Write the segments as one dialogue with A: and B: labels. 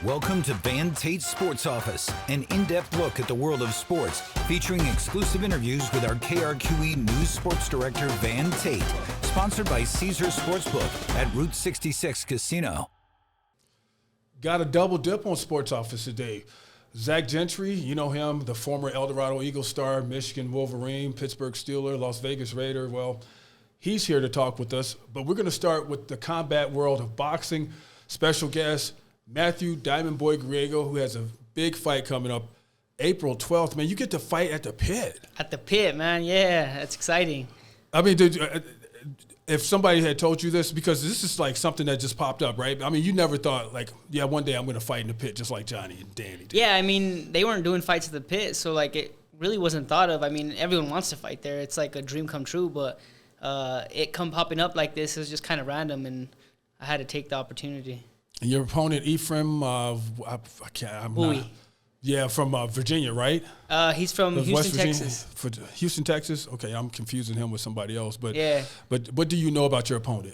A: Welcome to Van Tate's Sports Office, an in-depth look at the world of sports, featuring exclusive interviews with our KRQE News Sports Director Van Tate, sponsored by Caesars Sportsbook at Route 66 Casino.
B: Got a double dip on Sports Office today. Zach Gentry, you know him, the former Eldorado Eagle star, Michigan Wolverine, Pittsburgh Steelers, Las Vegas Raider. Well, he's here to talk with us, but we're going to start with the combat world of boxing. Special guest, Matthew Diamond Boy Griego, who has a big fight coming up April 12th. Man, you get to fight at the pit.
C: At the pit, man. Yeah, that's exciting.
B: I mean, if somebody had told you this, because this is like something that just popped up, right? I mean, you never thought, like, yeah, one day I'm going to fight in the pit just like Johnny and Danny did.
C: Yeah, I mean, they weren't doing fights at the pit, so, like, it really wasn't thought of. I mean, everyone wants to fight there. It's like a dream come true, but it come popping up like this. It was just kind of random, and I had to take the opportunity.
B: And your opponent, Ephraim, from Virginia, right?
C: He's from Houston, Texas.
B: Houston, Texas? Okay, I'm confusing him with somebody else. But
C: yeah.
B: But what do you know about your opponent?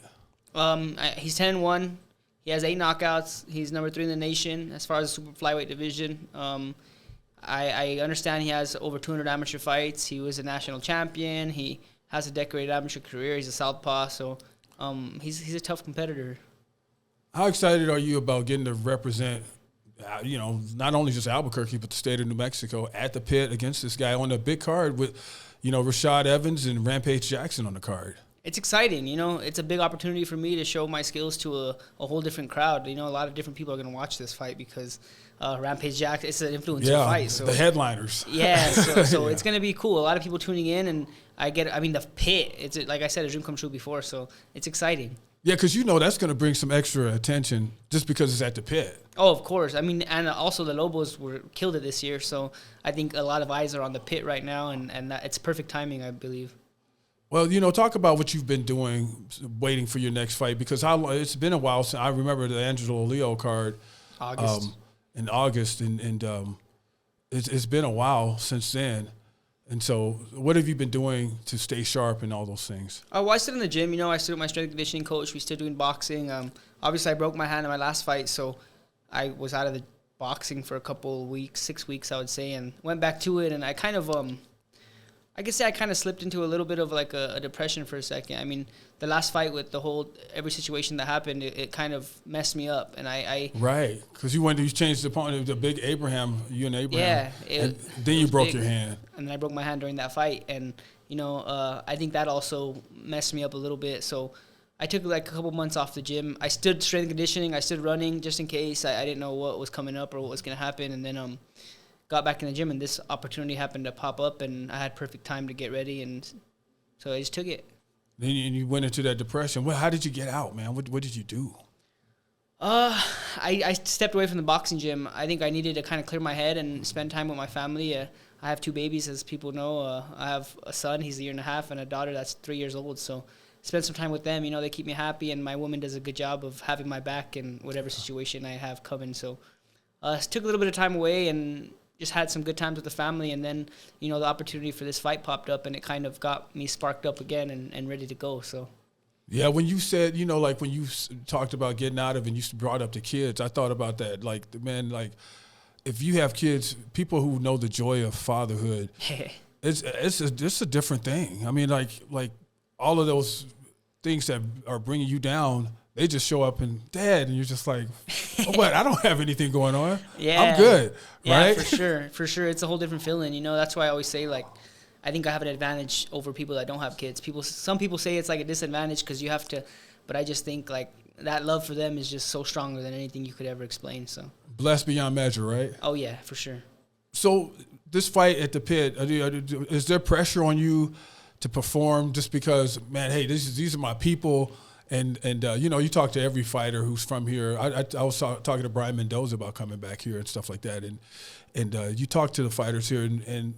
C: He's 10-1. He has 8 knockouts. He's number 3 in the nation as far as the super flyweight division. I understand he has over 200 amateur fights. He was a national champion. He has a decorated amateur career. He's a southpaw, so he's a tough competitor.
B: How excited are you about getting to represent, not only just Albuquerque, but the state of New Mexico at the pit against this guy on the big card with, Rashad Evans and Rampage Jackson on the card?
C: It's exciting. It's a big opportunity for me to show my skills to a whole different crowd. A lot of different people are going to watch this fight because Rampage Jackson, it's an influencer fight. So
B: the headliners.
C: Yeah, so it's going to be cool. A lot of people tuning in, and the pit, it's like I said, a dream come true before, so it's exciting.
B: Yeah, because that's going to bring some extra attention just because it's at the pit.
C: Oh, of course. I mean, and also the Lobos killed it this year, so I think a lot of eyes are on the pit right now, and it's perfect timing, I believe.
B: Well, talk about what you've been doing, waiting for your next fight, because it's been a while since I remember the Angelo Leo card in August, and it's been a while since then. And so what have you been doing to stay sharp and all those things?
C: Well, I sit in the gym. I sit with my strength and conditioning coach. We still doing boxing. Obviously, I broke my hand in my last fight, so I was out of the boxing for a couple of weeks, 6 weeks, I would say, and went back to it. And I kind of, I could say I kind of slipped into a little bit of like a depression for a second. I mean, the last fight with every situation that happened, it kind of messed me up. And I
B: right, because you changed the opponent, the big Abraham, you and Abraham.
C: Yeah.
B: And then you broke your hand.
C: And then I broke my hand during that fight. And, I think that also messed me up a little bit. So I took like a couple months off the gym. I stood strength and conditioning. I stood running just in case. I didn't know what was coming up or what was going to happen. And then got back in the gym, and this opportunity happened to pop up, and I had perfect time to get ready, and so I just took it.
B: Then you went into that depression. Well, how did you get out, man? What did you do?
C: I stepped away from the boxing gym. I think I needed to kind of clear my head and spend time with my family. I have 2 babies, as people know. I have a son, he's 1.5 years, and a daughter that's 3 years old, so spend some time with them. They keep me happy, and my woman does a good job of having my back in whatever situation I have coming. So took a little bit of time away and just had some good times with the family, and then, the opportunity for this fight popped up, and it kind of got me sparked up again and ready to go, so.
B: Yeah, when you said, like when you talked about getting out of it and you brought up the kids, I thought about that. Like, man, like, if you have kids, people who know the joy of fatherhood, it's a different thing. I mean, like all of those things that are bringing you down, they just show up and Dad, and you're just like, oh, what? I don't have anything going on.
C: Yeah,
B: I'm good. Right?
C: Yeah, for sure. It's a whole different feeling. That's why I always say, like, I think I have an advantage over people that don't have kids. Some people say it's like a disadvantage because you have to, but I just think like that love for them is just so stronger than anything you could ever explain. So blessed
B: beyond measure, right?
C: Oh yeah, for sure.
B: So this fight at the pit, is there pressure on you to perform just because, man, hey, these are my people? And you talk to every fighter who's from here. I was talking to Brian Mendoza about coming back here and stuff like that. And you talk to the fighters here, and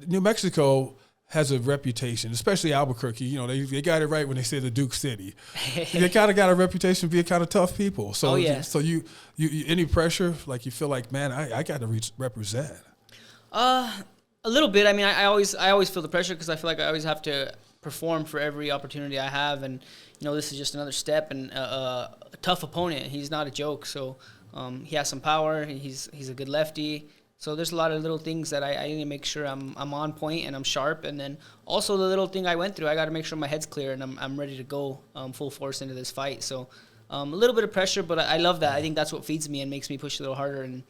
B: New Mexico has a reputation, especially Albuquerque. They got it right when they say the Duke City. They kind of got a reputation for being kind of tough people. So, So you any pressure? Like you feel like, man, I got to represent.
C: A little bit. I mean, I always feel the pressure because I feel like I always have to perform for every opportunity I have, and this is just another step and a tough opponent. He's not a joke, so He has some power. He's a good lefty. So there's a lot of little things that I need to make sure I'm on point and I'm sharp. And then also the little thing I went through, I got to make sure my head's clear and I'm ready to go full force into this fight. So a little bit of pressure, but I love that. I think that's what feeds me and makes me push a little harder. And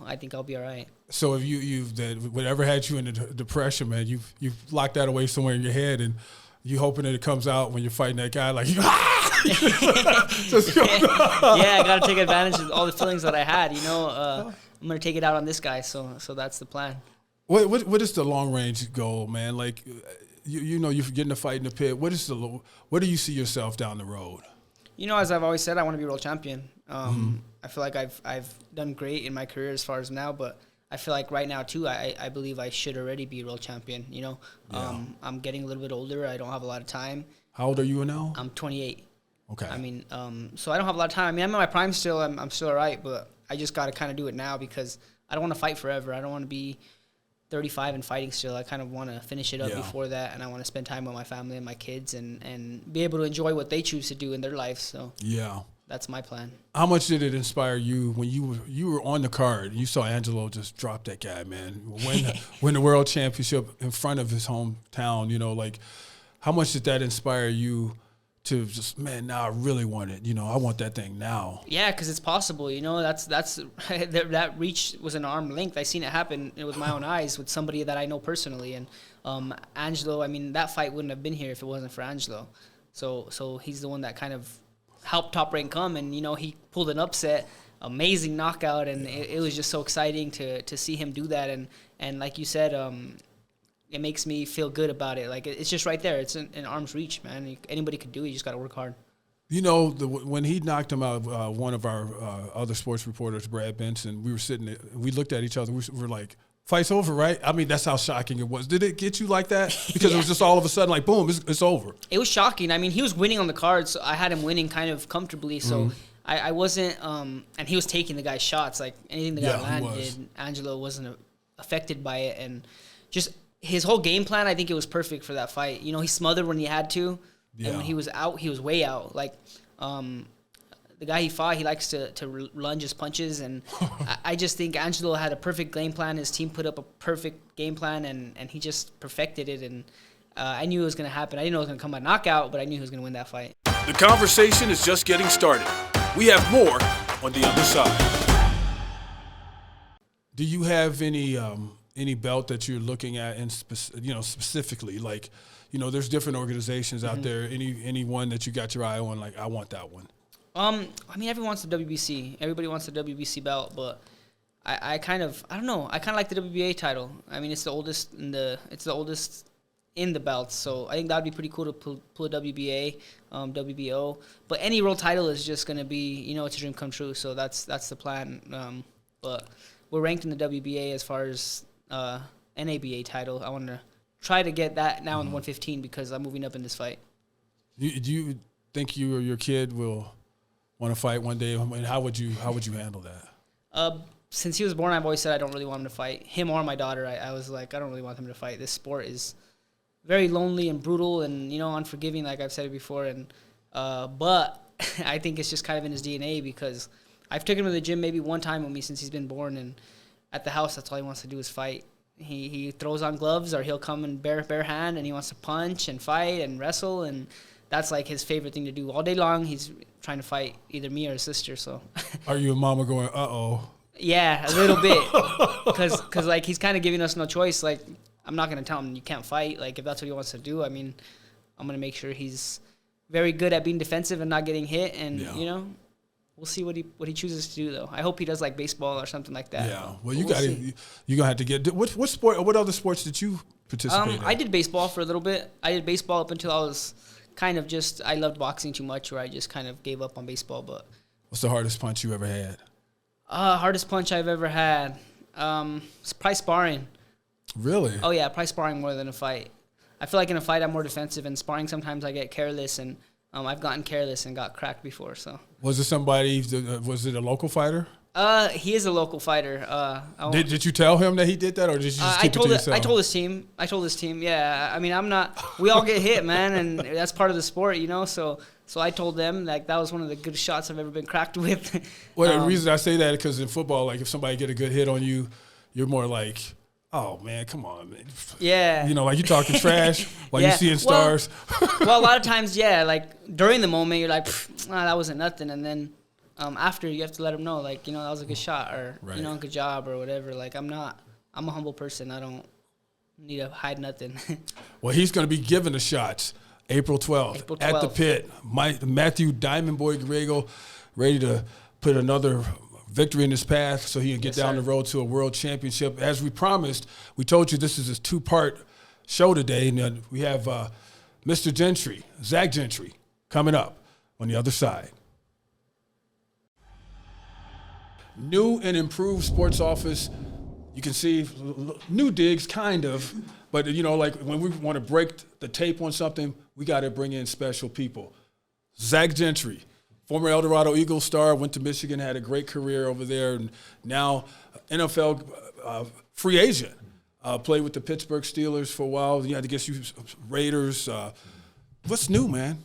C: I think I'll be all right.
B: So if whatever had you in the depression, man, you've locked that away somewhere in your head, and you hoping that it comes out when you're fighting that guy like.
C: Yeah, I got to take advantage of all the feelings that I had. I'm gonna take it out on this guy. So that's the plan.
B: What is the long range goal, man? Like, you're getting a fight in the pit. Where do you see yourself down the road?
C: As I've always said, I want to be world champion. I feel like I've done great in my career as far as now, but I feel like right now too, I believe I should already be world champion. I'm getting a little bit older. I don't have a lot of time.
B: How old are you now?
C: I'm 28.
B: Okay.
C: So I don't have a lot of time. I'm in my prime still. I'm still all right, but I just got to kind of do it now because I don't want to fight forever. I don't want to be 35 and fighting still. I kind of want to finish it up before that, and I want to spend time with my family and my kids and be able to enjoy what they choose to do in their life. So that's my plan.
B: How much did it inspire you when you were on the card and you saw Angelo just drop that guy, man, win the world championship in front of his hometown? Like, how much did that inspire you to just, man, now I really want it. I want that thing now.
C: Yeah, because it's possible. That's that reach was an arm length. I seen it happen with my own eyes with somebody that I know personally. And Angelo, that fight wouldn't have been here if it wasn't for Angelo. So he's the one that kind of helped Top Rank come, and he pulled an upset, amazing knockout, and it was just so exciting to see him do that. And like you said, it makes me feel good about it. Like, it's just right there. It's in arm's reach, man. Anybody could do it. You just got to work hard.
B: When he knocked him out, one of our other sports reporters, Brad Benson, we looked at each other. We were like, fight's over, right? That's how shocking it was. Did it get you like that? Because it was just all of a sudden like, boom, it's over.
C: It was shocking. He was winning on the card, so I had him winning kind of comfortably. So I wasn't, and he was taking the guy's shots. Like, anything the guy landed, Angelo wasn't affected by it. And just his whole game plan, I think it was perfect for that fight. He smothered when he had to, and when he was out, he was way out. Like, the guy he fought, he likes to lunge his punches, and I just think Angelo had a perfect game plan. His team put up a perfect game plan, and he just perfected it, and I knew it was going to happen. I didn't know it was going to come by knockout, but I knew he was going to win that fight.
D: The conversation is just getting started. We have more on the other side.
B: Do you have any belt that you're looking at, and specifically, like, there's different organizations out there. Any one that you got your eye on, like, I want that one?
C: Everyone wants the WBC. Everybody wants the WBC belt, but I don't know. I kind of like the WBA title. It's the oldest in the belts, so I think that would be pretty cool to pull a WBA, WBO. But any world title is just going to be, it's a dream come true, so that's the plan. But we're ranked in the WBA as far as NABA title. I want to try to get that now in 115 because I'm moving up in this fight.
B: Do you think you or your kid will want to fight one day? And how would you handle that?
C: Since he was born, I've always said I don't really want him to fight, him or my daughter. I was like, I don't really want him to fight. This sport is very lonely and brutal and unforgiving, like I've said it before. And but I think it's just kind of in his DNA because I've taken him to the gym maybe one time with me since he's been born, and at the house, that's all he wants to do is fight. He throws on gloves, or he'll come in bare hand, and he wants to punch and fight and wrestle, and that's like his favorite thing to do all day long. He's trying to fight either me or his sister. So,
B: are you a mama going, uh-oh?
C: Yeah, a little bit, because like he's kind of giving us no choice. Like, I'm not gonna tell him you can't fight. Like, if that's what he wants to do, I'm gonna make sure he's very good at being defensive and not getting hit, and we'll see what he chooses to do, though. I hope he does like baseball or something like that.
B: Yeah. Well, you're gonna have to get what sport? What other sports did you participate in?
C: I did baseball for a little bit. I did baseball up until I was kind of I loved boxing too much, where I just kind of gave up on baseball. But
B: what's the hardest punch you ever had?
C: Hardest punch I've ever had. It's probably sparring.
B: Really?
C: Oh yeah, probably sparring more than a fight. I feel like in a fight I'm more defensive, and sparring sometimes I get careless, and I've gotten careless and got cracked before. So
B: was it somebody? Was it a local fighter?
C: He is a local fighter.
B: Did you tell him that he did that, or did you just keep it to yourself?
C: I told his team. Yeah, I'm not. We all get hit, man, and that's part of the sport, So So I told them that was one of the good shots I've ever been cracked with.
B: Well, the reason I say that is because in football, like if somebody get a good hit on you, you're more like, oh man, come on, man.
C: Yeah.
B: You know, like you talking trash while you seeing stars.
C: Well, a lot of times, yeah, like during the moment, you're like, that wasn't nothing, and then after you have to let them know, like, that was a good shot, or good job, or whatever. Like I'm a humble person. I don't need to hide nothing.
B: Well, he's going to be given the shots April 12th at the Pit. Matthew Diamond Boy Griego ready to put another victory in his path so he can get down the road to a world championship. As we promised, we told you this is a 2-part show today. And we have Mr. Gentry, Zach Gentry, coming up on the other side. New and improved sports office. You can see new digs, kind of. But, like when we want to break the tape on something, we got to bring in special people. Zach Gentry, former Eldorado Eagles star, went to Michigan, had a great career over there, and now NFL free agent. Played with the Pittsburgh Steelers for a while. You had to get you Raiders. What's new, man?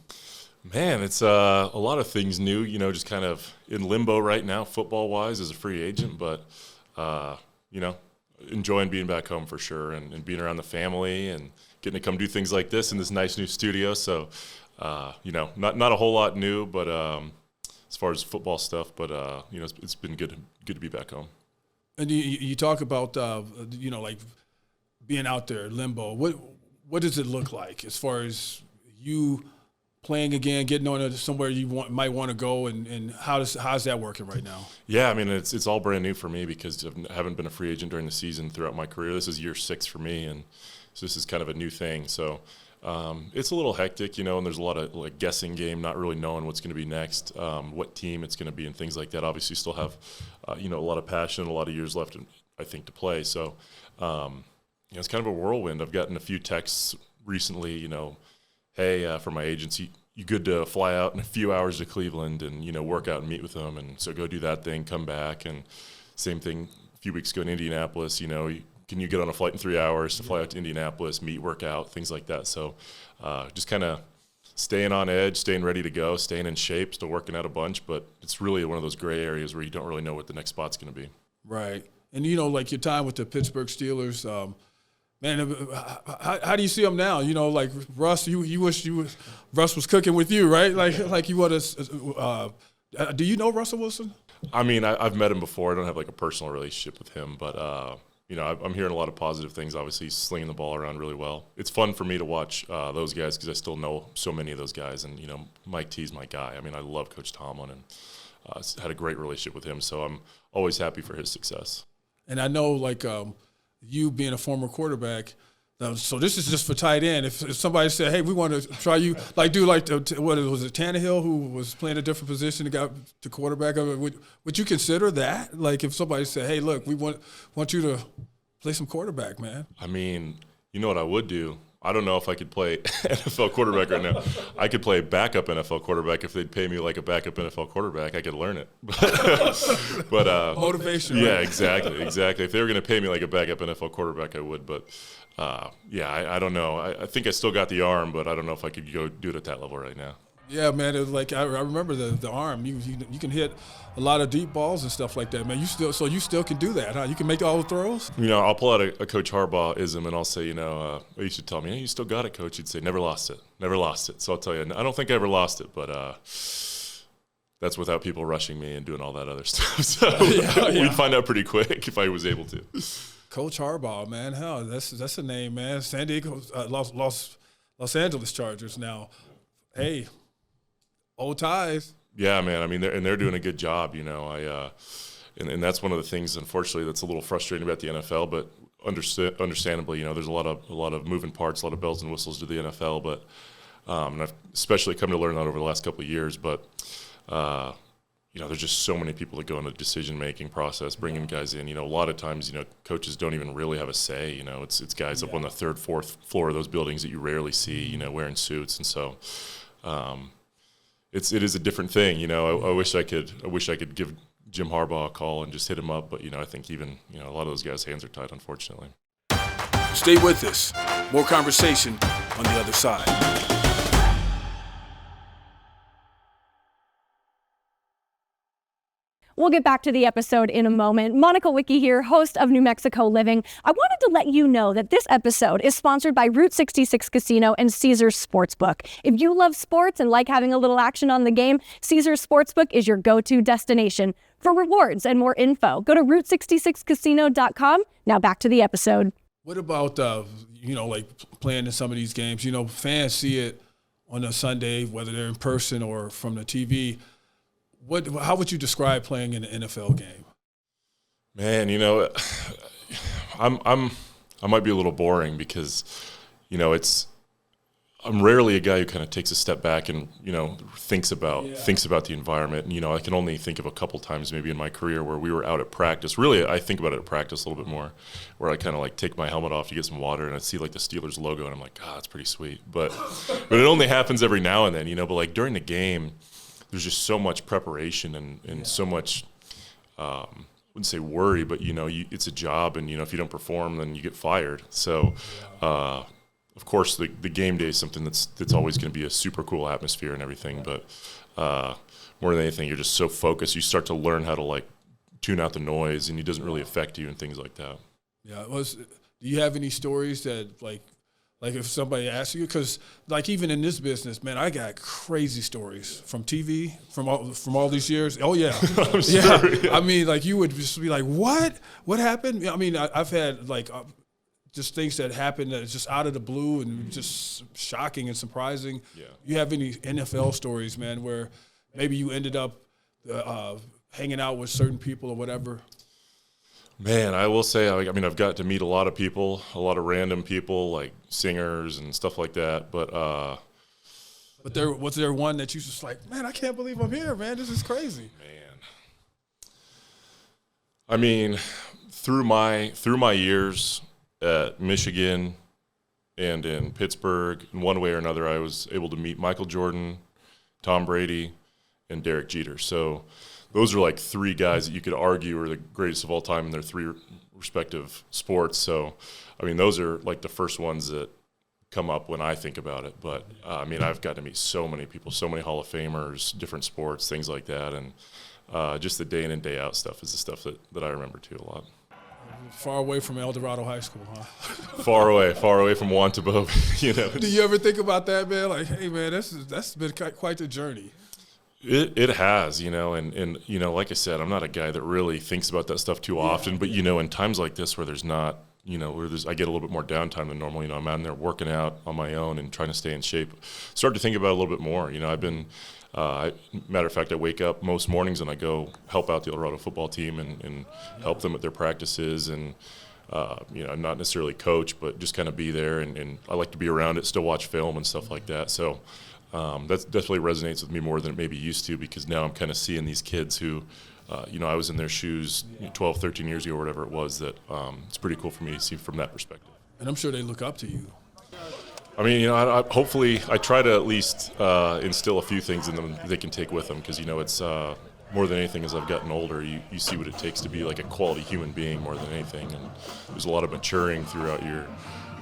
E: Man, it's a lot of things new, just kind of in limbo right now, football-wise, as a free agent. But, enjoying being back home for sure and being around the family and getting to come do things like this in this nice new studio. So, not a whole lot new, but as far as football stuff, but, it's been good to be back home.
B: And you talk about, like being out there, limbo. What does it look like as far as you playing again, getting on somewhere you might want to go, and how's that working right now? Yeah,
E: I mean, it's all brand new for me because I haven't been a free agent during the season throughout my career. This is year 6 for me, and so this is kind of a new thing. So it's a little hectic, and there's a lot of guessing game, not really knowing what's going to be next, what team it's going to be, and things like that. Obviously, still have a lot of passion, a lot of years left, I think, to play. So it's kind of a whirlwind. I've gotten a few texts recently, hey, from my agency, you good to fly out in a few hours to Cleveland and, work out and meet with them. And so go do that thing, come back. And same thing a few weeks ago in Indianapolis, can you get on a flight in 3 hours to fly out to Indianapolis, meet, work out, things like that. So just kind of staying on edge, staying ready to go, staying in shape, still working out a bunch. But it's really one of those gray areas where you don't really know what the next spot's going to be.
B: Right. And, like your time with the Pittsburgh Steelers, man, how do you see him now? Like Russ, you wish Russ was cooking with you, right? Like you would have. Do you know Russell Wilson?
E: I mean, I've met him before. I don't have like a personal relationship with him, but I'm hearing a lot of positive things. Obviously, he's slinging the ball around really well. It's fun for me to watch those guys because I still know so many of those guys, and Mike T's my guy. I mean, I love Coach Tomlin and had a great relationship with him, so I'm always happy for his success. And I know, like. You being a former quarterback, so this is just for tight end. If somebody said, "Hey, we want to try you," like what was it, Tannehill, who was playing a different position and got to quarterback? Would you consider that? Like if somebody said, "Hey, look, we want you to play some quarterback, man." I mean, you know what I would do? I don't know if I could play NFL quarterback right now. I could play backup NFL quarterback if they'd pay me like a backup NFL quarterback. I could learn it. but
B: motivation.
E: Yeah,
B: right?
E: exactly. If they were going to pay me like a backup NFL quarterback, I would. But I don't know. I think I still got the arm, but I don't know if I could go do it at that level right now.
B: Yeah, man. It was like I remember the arm. You can hit a lot of deep balls and stuff like that, man. You still can do that, huh? You can make all the throws.
E: I'll pull out a Coach Harbaugh-ism and I'll say, you should tell me, hey, you still got it, Coach. He'd say, never lost it. So I'll tell you, I don't think I ever lost it, but that's without people rushing me and doing all that other stuff. So we'd find out pretty quick if I was able to.
B: Coach Harbaugh, man, hell, that's a name, man. San Diego, Los Angeles Chargers now. Hey. Old ties. Yeah, man. I mean, they're doing a good job. And that's one of the things, unfortunately, that's a little frustrating about the NFL. But understandably, there's a lot of moving parts, a lot of bells and whistles to the NFL. But and I've especially come to learn that over the last couple of years. But there's just so many people that go into the decision-making process, bringing guys in. A lot of times, coaches don't even really have a say. It's guys up on the 3rd, 4th floor of those buildings that you rarely see. Wearing suits, and so. It is a different thing, I wish I could give Jim Harbaugh a call and just hit him up, but I think even a lot of those guys' hands are tied, unfortunately.
D: Stay with us. More conversation on the other side.
F: We'll get back to the episode in a moment. Monica Wicki here, host of New Mexico Living. I wanted to let you know that this episode is sponsored by Route 66 Casino and Caesars Sportsbook. If you love sports and like having a little action on the game, Caesars Sportsbook is your go-to destination. For rewards and more info, go to Route66Casino.com. Now back to the episode.
B: What about, like playing in some of these games? Fans see it on a Sunday, whether they're in person or from the TV. How would you describe playing in an NFL game?
E: Man, I might be a little boring because, I'm rarely a guy who kind of takes a step back and, thinks about the environment. And, I can only think of a couple times maybe in my career where we were out at practice. Really, I think about it at practice a little bit more, where I kind of like take my helmet off to get some water and I see like the Steelers logo and I'm like, that's pretty sweet. But it only happens every now and then, but like during the game, there's just so much preparation and so much, I wouldn't say worry, but, it's a job and, if you don't perform, then you get fired. So, of course, the game day is something that's always going to be a super cool atmosphere and everything. But more than anything, you're just so focused. You start to learn how to like tune out the noise, and it doesn't really affect you and things like that. Yeah.
B: Do you have any stories that like if somebody asks you? Because like even in this business, man, I got crazy stories from TV from all these years. Oh yeah,
E: I'm sure, yeah.
B: I mean, like you would just be like, what happened? I mean, I've had like. Just things that happen that is just out of the blue and just shocking and surprising. Yeah. You have any NFL stories, man, where maybe you ended up hanging out with certain people or whatever?
E: Man, I will say, I've got to meet a lot of people, a lot of random people, like singers and stuff like that. But
B: was there one that you just like, man, I can't believe I'm here, man. This is crazy.
E: Man. I mean, through my years at Michigan and in Pittsburgh, in one way or another, I was able to meet Michael Jordan, Tom Brady, and Derek Jeter. So those are like three guys that you could argue are the greatest of all time in their three respective sports. So, those are like the first ones that come up when I think about it. But, I've got to meet so many people, so many Hall of Famers, different sports, things like that. And just the day in and day out stuff is the stuff that I remember too a lot.
B: Far away from Eldorado High School, huh?
E: far away from Wantabove,
B: Do you ever think about that, man? Like, hey, man, that's been quite the journey.
E: It has, and like I said, I'm not a guy that really thinks about that stuff too often. But in times like this where there's not, I get a little bit more downtime than normal. I'm out there working out on my own and trying to stay in shape. Start to think about it a little bit more. I've been. Matter of fact, I wake up most mornings and I go help out the Eldorado football team and help them at their practices and, not necessarily coach, but just kind of be there. And I like to be around it, still watch film and stuff like that. So that definitely resonates with me more than it maybe used to, because now I'm kind of seeing these kids who, I was in their shoes 12, 13 years ago or whatever it was, that it's pretty cool for me to see from that perspective.
B: And I'm sure they look up to you.
E: Hopefully I try to at least instill a few things in them they can take with them, because, it's more than anything, as I've gotten older, you see what it takes to be like a quality human being more than anything. And there's a lot of maturing throughout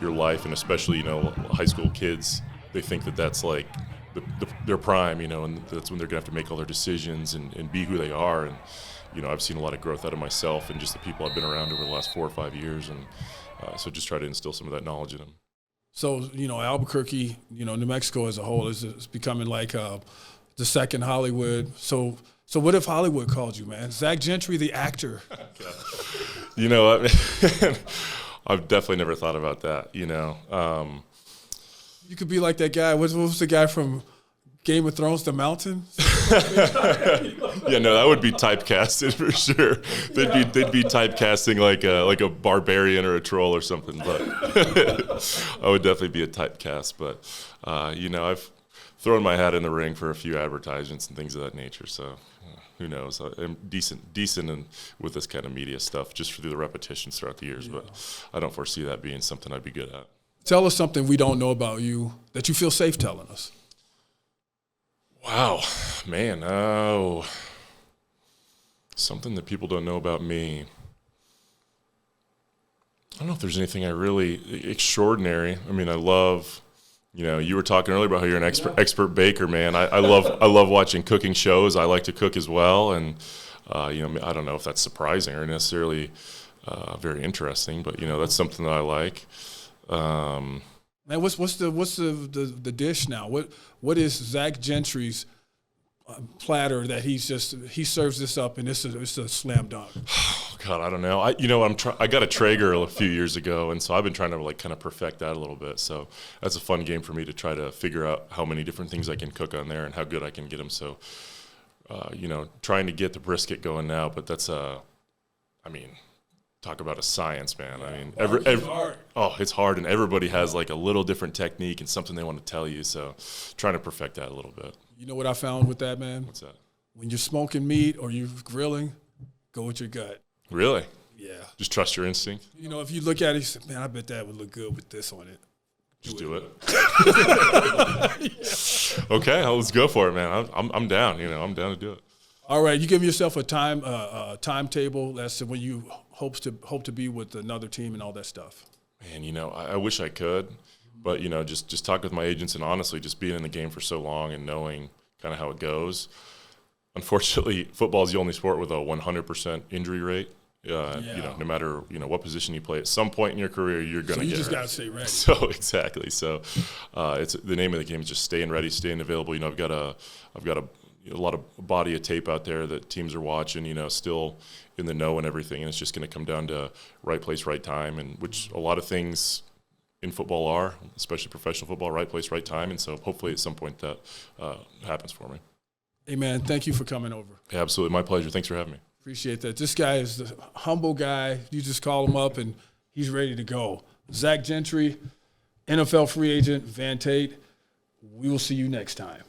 E: your life, and especially, high school kids, they think that that's like their prime, and that's when they're going to have to make all their decisions and be who they are. And, I've seen a lot of growth out of myself and just the people I've been around over the last 4 or 5 years. And so just try to instill some of that knowledge in them.
B: So, Albuquerque, New Mexico as a whole is becoming like the second Hollywood. So what if Hollywood called you, man? Zach Gentry, the actor.
E: I've definitely never thought about that,
B: You could be like that guy. What was the guy from Game of Thrones, The Mountain?
E: Yeah, no, that would be typecasted for sure. They'd be typecasting like a barbarian or a troll or something. But I would definitely be a typecast. But I've thrown my hat in the ring for a few advertisements and things of that nature. So who knows? I'm decent with this kind of media stuff just through the repetitions throughout the years. Yeah. But I don't foresee that being something I'd be good at.
B: Tell us something we don't know about you that you feel safe telling us.
E: Wow, man. Oh, something that people don't know about me. I don't know if there's anything I really extraordinary. I love, you were talking earlier about how you're an expert baker, man. I love watching cooking shows. I like to cook as well, and I don't know if that's surprising or necessarily very interesting, but that's something that I like.
B: Man, what's the dish now? What is Zach Gentry's platter that he serves this up and it's a slam dunk?
E: Oh God, I don't know. I got a Traeger a few years ago, and so I've been trying to kind of perfect that a little bit. So that's a fun game for me to try to figure out how many different things I can cook on there and how good I can get them. So trying to get the brisket going now, but that's talk about a science, man. Yeah. It's hard. Oh, it's hard, and everybody has like a little different technique and something they want to tell you. So trying to perfect that a little bit. You
B: know what I found with that, man?
E: What's that?
B: When you're smoking meat or you're grilling, go with your gut.
E: Really?
B: Yeah.
E: Just trust your instinct?
B: If you look at it, you say, man, I bet that would look good with this on it.
E: Just do it. Okay, let's go for it, man. I'm down. I'm down to do it.
B: All right, you give yourself a timetable as to when you hope to be with another team and all that stuff.
E: Man, I wish I could, but just talk with my agents and honestly, just being in the game for so long and knowing kind of how it goes. Unfortunately, football is the only sport with a 100% injury rate. No matter what position you play, at some point in your career, you're going to get hurt. So you just got to stay ready. So exactly. So it's the name of the game is just staying ready, staying available. I've got a lot of body of tape out there that teams are watching, still in the know and everything. And it's just going to come down to right place, right time, and which a lot of things in football are, especially professional football, right place, right time. And so hopefully at some point that happens for me.
B: Hey, man, thank you for coming over.
E: Yeah, absolutely. My pleasure. Thanks for having me.
B: Appreciate that. This guy is the humble guy. You just call him up, and he's ready to go. Zach Gentry, NFL free agent, Van Tate. We will see you next time.